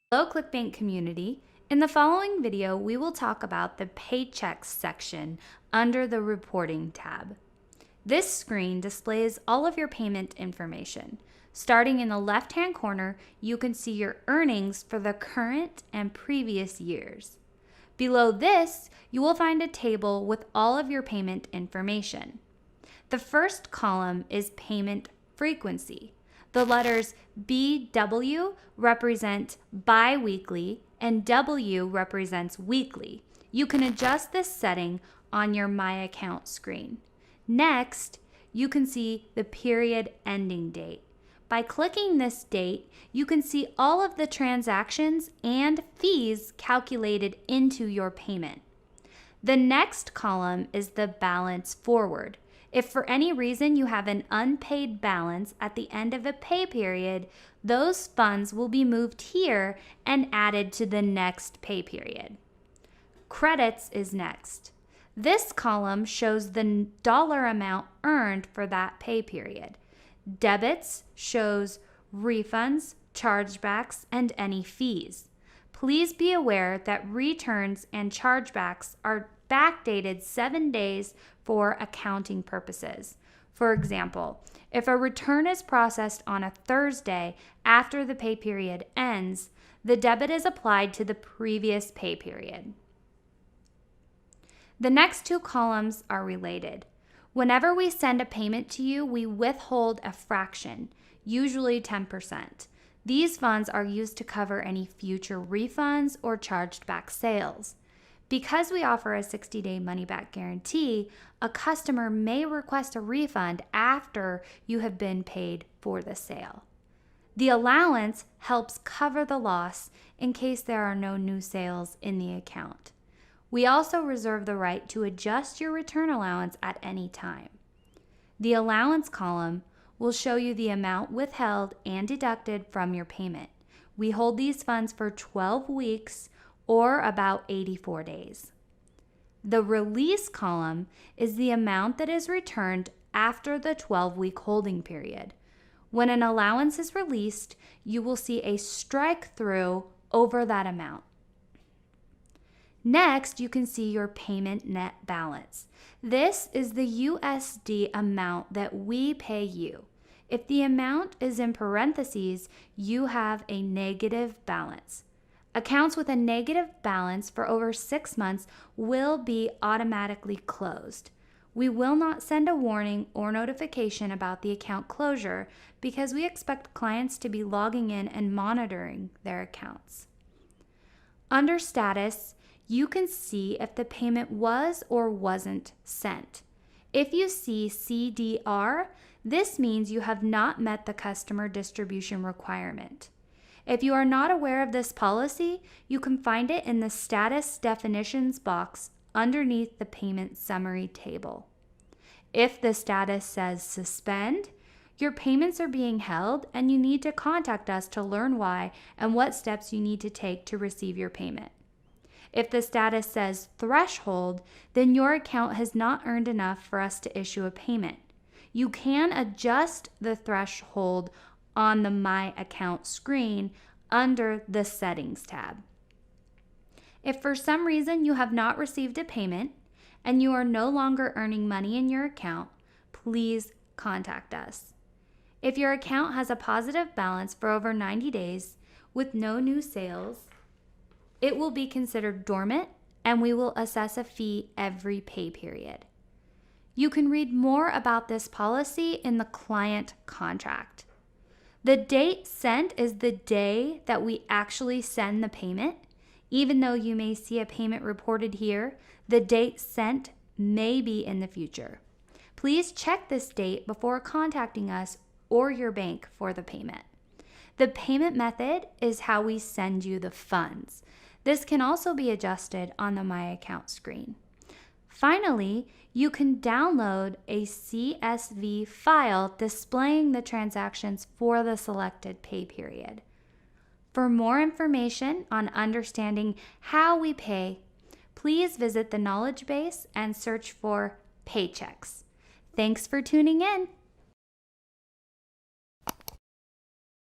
Hello, ClickBank community. In the following video, we will talk about the Paychecks section under the Reporting tab. This screen displays all of your payment information. Starting in the left-hand corner, you can see your earnings for the current and previous years. Below this, you will find a table with all of your payment information. The first column is payment frequency. The letters BW represent bi-weekly and W represents weekly. You can adjust this setting on your My Account screen. Next, you can see the period ending date. By clicking this date, you can see all of the transactions and fees calculated into your payment. The next column is the balance forward. If for any reason you have an unpaid balance at the end of a pay period, those funds will be moved here and added to the next pay period. Credits is next. This column shows the dollar amount earned for that pay period. Debits shows refunds, chargebacks, and any fees. Please be aware that returns and chargebacks are backdated 7 days for accounting purposes. For example, if a return is processed on a Thursday after the pay period ends, the debit is applied to the previous pay period. The next two columns are related. Whenever we send a payment to you, we withhold a fraction, usually 10%. These funds are used to cover any future refunds or charged back sales. Because we offer a 60-day money-back guarantee, a customer may request a refund after you have been paid for the sale. The allowance helps cover the loss in case there are no new sales in the account. We also reserve the right to adjust your return allowance at any time. The allowance column will show you the amount withheld and deducted from your payment. We hold these funds for 12 weeks or about 84 days. The release column is the amount that is returned after the 12-week holding period. When an allowance is released, you will see a strike through over that amount. Next, you can see your payment net balance. This is the USD amount that we pay you. If the amount is in parentheses, you have a negative balance. Accounts with a negative balance for over 6 months will be automatically closed. We will not send a warning or notification about the account closure because we expect clients to be logging in and monitoring their accounts. Under status, you can see if the payment was or wasn't sent. If you see CDR, this means you have not met the customer distribution requirement. If you are not aware of this policy, you can find it in the Status Definitions box underneath the Payment Summary table. If the status says Suspend, your payments are being held and you need to contact us to learn why and what steps you need to take to receive your payment. If the status says Threshold, then your account has not earned enough for us to issue a payment. You can adjust the threshold on the My Account screen under the Settings tab. If for some reason you have not received a payment and you are no longer earning money in your account, please contact us. If your account has a positive balance for over 90 days with no new sales, it will be considered dormant and we will assess a fee every pay period. You can read more about this policy in the client contract. The date sent is the day that we actually send the payment. Even though you may see a payment reported here, the date sent may be in the future. Please check this date before contacting us or your bank for the payment. The payment method is how we send you the funds. This can also be adjusted on the My Account screen. Finally, you can download a CSV file displaying the transactions for the selected pay period. For more information on understanding how we pay, please visit the knowledge base and search for Paychecks. Thanks for tuning in.